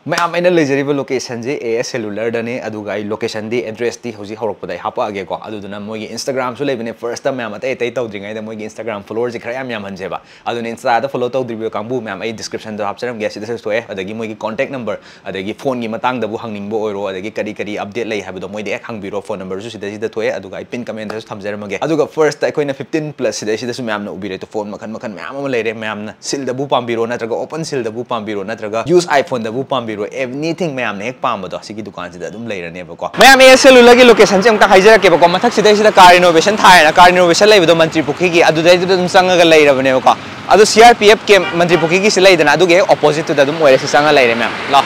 Ma'am अगर लेजरीब location से AS Cellular दने अदुगा लोकेशन दी एड्रेस दी हौजी हौरकपदा हापागे को अदुदुना मोगी इंस्टाग्राम सु लेबने फर्स्ट मैम अतै अतै तौद्रिङैदा मोगी इंस्टाग्राम फॉलोअर से खरा याम हनजेबा अदुना इंस्टा फॉलो तौद्रिबो कांबु मैम आई डिस्क्रिप्शन दा हापचरम गे सिदा सोए अदगी मोगी कांटेक्ट नंबर अदगी फोन की मतंग दबु हंगनिंगबो ओइरो अदगी करी करी अपडेट लै हाबदो मोइदे एक हंगबिरो फोन नंबर सु सिदा सिदा थोए अदुगा आई पिन कमेंट दा थमजरमगे अदुगा फर्स्ट अखोइना 15 प्लस सिदा सिदा सु मैम ना उबिरे तो फोन मखन मखन मैम अमा लेरे मैम ना सिल दबु पाम्बिरो नत्रगा ओपन सिल दबु पाम्बिरो नत्रगा यूज आईफोन दबु पाम्बिरो एनीथिंग मैम ने एक पामदो सिगी दुकान से अदुम लेरनेबको मैम ए सेलुलर की लोकेशन से अमता हाइजरकेबको मथक सिदा कार रिनोवेशन थायना कार रिनोवेशन लेबदो मंत्रिपुखी की अदुदै दुम संगगा लेरबनेबको अदु CRPF के मंत्रिपुखी की सिलैदना अदुगे ऑपोजिट टू ददुम ओइरे संगा लेरे मैम ला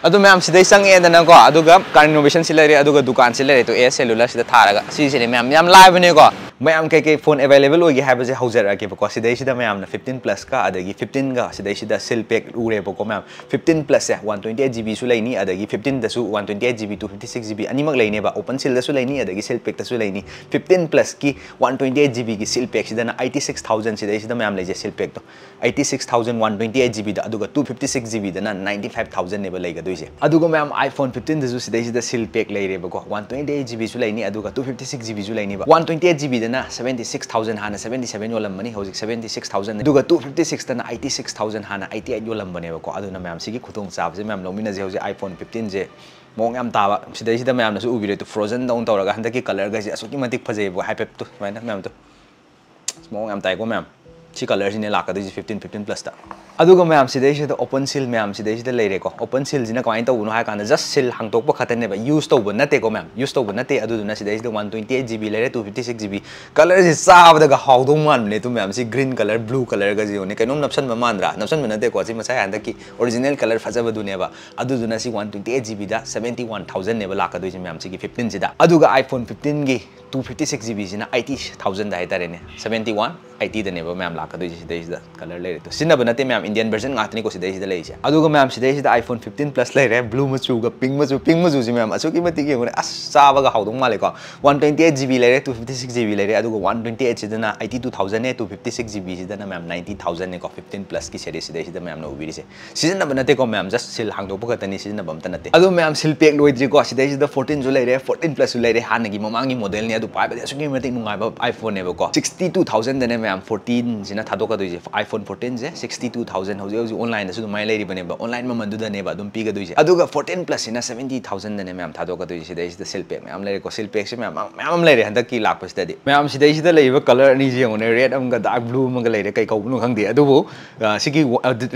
अदु मैम सिदै संगेदना को अदुगा कार रिनोवेशन सिलैरे अदुगा दुकान सिलैरे तो AS Cellular सिदा थारगा सिसिने मैम याम लाइबनेको मैम के फोन अवेलेबल होगी है हौजरकेबको सिदा मैम 15 प्लस का अदगी 15 का सिदा सिल पैक उरेबको मैम 15 प्लस से 128 GB सु लैनी अदगी 15 दसु 128 GB 256 GB अनिमक लैनेबा ओपन सिल दसु लैनी अदगी सिल पैक दसु लैनी 15 प्लस की 128 GB की सिल पैक सिदा 86000 सिदा मैम लेजे सिल पैक तो 86000 128 GB दा अदुगा 256 GB दना 95000 नेबा लैगदुइसे अदुगा मैम iPhone 15 दसु सिदा सिल पैक लैरेबको 128 GB सु लैनी अदुगा 256 GB सु लैनीबा 128 GB 76,000 हाना 77 योलंबनी हौजिक 76,000 दुगा 256 तना 86,000 हाना 88 योलंबनेबको अदुना मैम सिगी खुतुंग चाबजे मैम लोमिनाजे हौजिक iPhone 15 जे मोंग याम ताबा सिदा मैम नसु उबिरे तो फ्रोजन डाउन तौरगा हंदकी कलर गाजे असुकी मतिक फजेबो हाइपेप तो माइना मैम तो मोंग याम ताइको मैम सी कलर सिने लाकदि 15 प्लस ता अदुगा मैम सिदा ओपन सिल मैम सिदा लेरेको ओपन सिल जिना कमाइन तौबनो हाय काना जस्ट सिल हांगतोकबो खतनेबा यूज तौबो नतेको मैम यूज तौबो नते अदुदुना सिदा 128 GB लेरे 256 GB कलर से चाबदगा हाउदो मानने तो मैम सी ग्रीन कलर ब्लू कलर गा जियोने कैनोम नपसन मानरा नपसन नतेको सी मसाय हंदकी ओरिजिनल कलर फजबदुनेबा अदुदुना सी 128 GB दा 71000 नेबा लाकदोइ मैम सी 15 सिदा अदुगा iPhone 15 गी 256 GB जिना 80000 दा हाइतारेने 71 80 दनेबा मैम लाकदोइ सिदा कलर लेरे तो सिनबा नते मैम इंडियन वर्जन गातनी को सिदा लेइसे अदुगा मैम सिदा iPhone 15 प्लस लेरे ब्लू मचू गा पिंक मचू जी मैम असुकी मति के अस चाबगा हाउदों मालेको 128 GB लेरे 256 GB लेरे अदुगा 128 सिदना 82000 ने 256 GB सिदना मैम 90000 ने को 15 प्लस की सीरीज सिदा मैम ना उबिरि से सिजनबा नते को मैम जस्ट सिल हांगदोप खतनी सिजनबा मत नते अदु मैम सिल पैक लोइद्रि को सिदा 14 जो लेरे 14 प्लस लेरे हानगी ममांगी मॉडल ने अदु पाइबा असुकी मति नुंगाइबा iPhone ने को 62000 दने मैम 14 जिना थादोका दोइजे iPhone 14 जे 62000 हौजे ऑनलाइन दसु माइ लेरि बनेबा ऑनलाइन ममन दुदनेबा दुम पिगा दोइजे अदुगा 14 प्लस सिना 70000 दने मैम थादोका दोइजे सिदा सिल पैक मैम लेरे को सिल पैक से मैम लेरे हंदकी लाख पस्तादी मैम सिदा लेइबा कलर नि जेंगोने रेड अमगा डार्क ब्लू अमगा लेरे कै कौबनु खंगदे अदुबो सिगी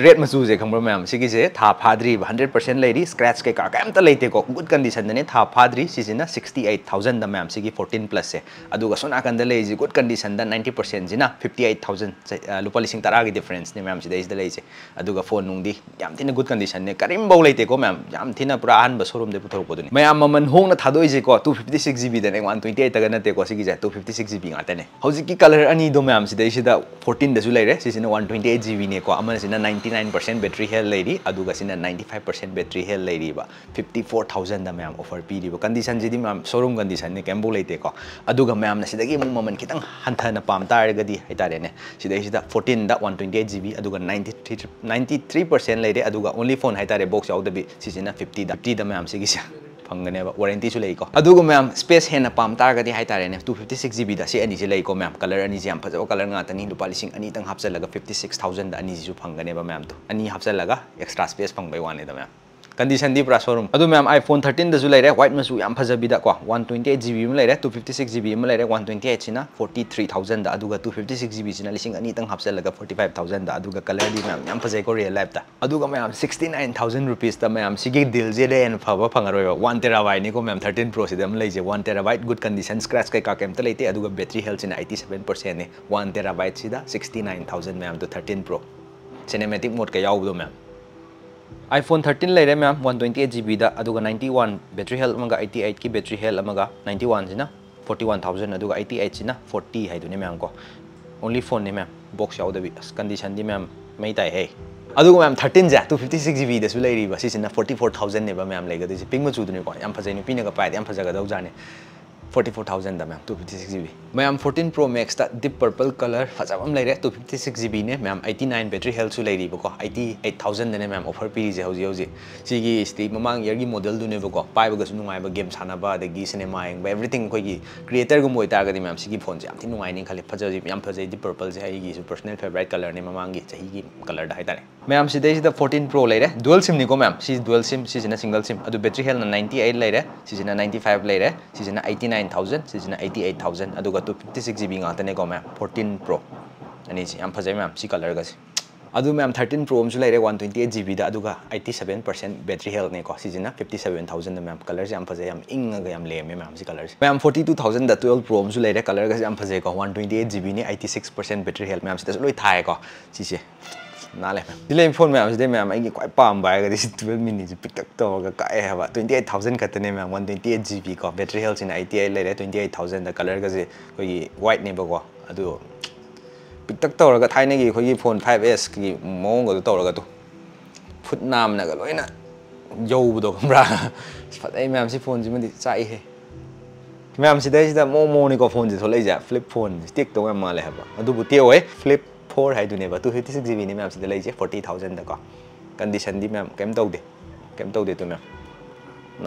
रेड मचू जे खंब्रो मैम सिगी जे था फाद्री 100% लेरि स्क्रैच कै का कैमता लेते को गुड कंडीशन दने था फाद्री सिजिना 68000 द मैम सिगी 14 प्लस से अदुगा सोना कंद लेजि गुड कंडीशन द 90% जिना 58000 लुपा लिसिंग तरा की डिफरेंस ने मैम सिदा लेइसे अदुगा फोन नुंदी याम थिना गुड कंडीशन ने करिम बौ लेते को मैम याम थिना पुरा अहन शोरूम दे पुथोरपदुनी मैम ममन होंगना थादोइजे को 256 GB दने 128 तगा नते को सिगी जे 256 GB गातने हौजिकी कलर अनि दो मैम सिदा 14 दसु लेरे सिसिना 128 GB ने को अमन सिना 99% बैटरी हेल्थ लेरी अदुगा सिना 95% बैटरी हेल्थ लेरीबा 54000 द मैम ऑफर पीरीबा कंडीशन जिदी मैम शोरूम कंडीशन ने केम्बो लेते को अदुगा मैम ना सिदागी ममन खितंग हंथना पाम तारगदी हाइतारेने सिदा 14 दा 128 GB अदुगा 93% लेरे अदुगा ओनली फोन हाइतारे बॉक्स याउदबी सिसिना 50 दा मैम सिगिसा फंगने वारंटी सु लेको अदुगा मैम स्पेस हेना पाम तारगदी हाइतारेने 256 GB दा से अनि जे लेको मैम कलर अनि जे याम फजो कलर गातनी लुपा लिसिंग अनि तंग हापचलगा 56000 दा अनि जु फंगने बा मैम तो अनि हापचलगा एक्स्ट्रा स्पेस फंगबै वाने दा मैम कंडीशन दी पूरा शोरूम अदु मैम iPhone 13 दसु लेरे व्हाइट मचू याम फजबीदा को 128 GB में लेरे 256 GB में लेरे 128 सिना 43000 दा अदुगा 256 GB सिना लिसिंग अनि तंग हापचलगा 45000 दा अदुगा कलर दी मैम याम फजै को रियल लाइफ दा अदुगा मैम 69000 रुपीस दा मैम सिगी डील जे लेन फबा फंगरोय 1 TB नि को मैम 13 Pro सिदम लेजे 1 TB गुड कंडीशन स्क्रैच कै का केमता लेते अदुगा बैटरी हेल्थ सिना 87% ने 1 TB सिदा 69000 मैम तो 13 Pro सिनेमैटिक मोड का यावदो मैम iPhone 13 लेरे मैम 128 GB दा अदुगा 91 बैटरी हेल्थ अमगा 88 की बैटरी हेल्थ अमगा 91 जिना 41000 अदुगा 88 जिना 40 हाइदुने मैम को ओनली फोन ने मैम बॉक्स याउदबी कंडीशन दी मैम मई ताई है अदुगा मैम 13 जा 256 GB दसु लेरिबा सिसिना 44000 नेबा मैम लेगदि पिंग मचुदुने को याम फजै नुपिनगा पाइद याम फजगदौ जाने 44,000 da ma'am 256GB ma'am 14 Pro Max ta deep purple color fajabam leire 256GB ne ma'am 89 battery health su leiri bako 88,000 ne ma'am offer pi je hauji sigi sti mamang year gi model du ne bako pai baga su nungai ba game sana ba de gi cinema eng ba everything koi gi creator gum oi tar ga di ma'am sigi phone je am thi nungai ni khali fajaji yam fajai deep purple je ai gi su personal favorite color ne mamang gi chahi gi color da hai tare ma'am sidai sida 14 Pro leire dual sim ni ko ma'am si dual sim si na single sim adu battery health na 98 leire si na 95 leire si na 89,000 si na 88,000 aduga 256GB ngata ne ko ma'am 14 Pro ani si am phajai ma'am si color ga si adu ma'am 13 Pro amsu leire 128GB da aduga 87% battery health ne ko si na 57,000 ma'am color si am phajai am inga ga yam leme ma'am si color si ma'am 42,000 da 12 Pro amsu leire color ga si am phajai ko 128GB ne 86% battery health ma'am si da loi thai ko si si nale ma'am phone ma'am si ma'am ai quite pam bai ga this 12 minutes pick up to ga kai ha 28,000 ka tane ma'am 128GB ko battery health in 88 leire 28,000 da color ga si koi white ne ba ko adu pick up to ga thai ne gi koi phone 5s ki mong ga to ga to foot nam na ga loina yo bu do bra fatai ma'am si phone ji mandi chai he ma'am si dai si da mo ni ko phone ji tholai ja flip phone stick to ma le ha ba adu bu te oi flip 4 hai du ne ba 256GB ne ma'am si da lai je 40,000 da ko condition di ma'am kem tau de tu ma'am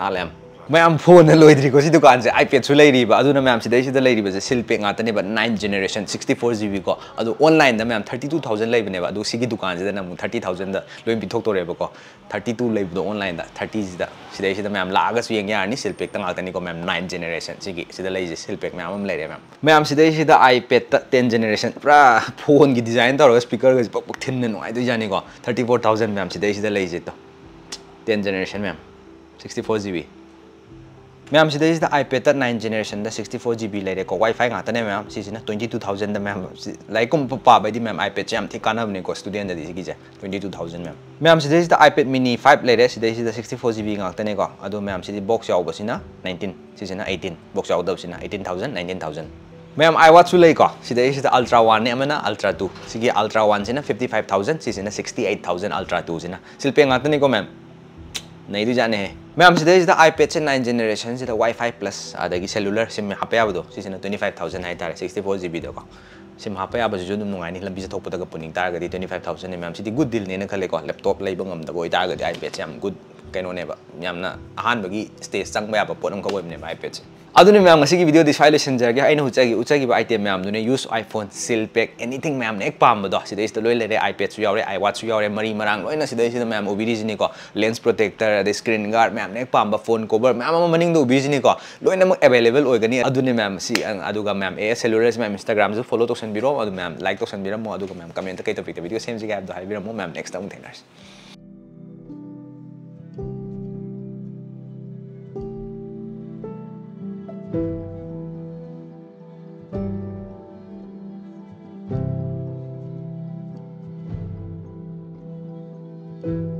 na lam ma'am phone loi dri ko si dukan se iPad su lai ri ba adu na ma'am si dai si da lai ri ba je silpe nga ta ne ba 9 generation 64GB ko adu online da ma'am 32,000 lai ba ne ba adu si gi dukan je da na 30,000 da loi bi thok to re ba ko 32 lai bu online da 30 ji da si dai si da ma'am la ga su yeng ya ni silpe ta nga ta ni ko ma'am 9 generation si gi si da lai je silpe ma'am am lai re ma'am si dai si da iPad ta 10 generation pra phone gi design ta ro speaker ga pok thin ne no ai du ja ni ko 34,000 ma'am si dai si da lai je to 10 generation ma'am 64GB ma'am si da iPad ta 9 generation da 64GB leire ko Wi-Fi nga ta ne ma'am si na 22,000 da ma'am like kum pa ba di ma'am iPad jam thi kana ne ko student da di gi je 22,000 ma'am si da iPad mini 5 leire si da 64GB nga ta ne ko adu ma'am si box yaw ba si na 19 si na 18 box yaw da si na 18,000 19,000 ma'am iWatch su lei ko si da Ultra 1 ne amana Ultra 2 si gi Ultra 1 si na 55,000 si na 68,000 Ultra 2 si na silpe nga ta ne ko ma'am nahi du jane hai ma'am si da iPad se 9 generation si da Wi-Fi plus adagi cellular sim hape ya do si na 25,000 hai tare 64GB da ko sim hape ya ba ju dum nungai ni lambi se thok pada ga puning tar ga di 25,000 ne ma'am si good deal ne na khale ko laptop lai bangam da goi tar ga di iPad se am good kaino ne ba yam na ahan bagi stage sang ba ya ba ponam ka web ne ba iPad se aduni ma'am ngasi gi video di file lesson jar ga aina ucha gi ba item ma'am du ne use iPhone silpek anything ma'am ne ek pam ba do si da loi le iPad su yaure iWatch su yaure mari marang loi na si da ma'am obiri ni ko lens protector the screen guard ma'am ne ek pam ba phone cover ma'am maning do obiri ni ko loi na mak available oi gani aduni ma'am si aduga ma'am cellular ma'am Instagram su follow to sen biro adu ma'am like to sen biro mo aduga ma'am comment kai topic video same ji ga do hai biro mo ma'am next time thenars Thank you.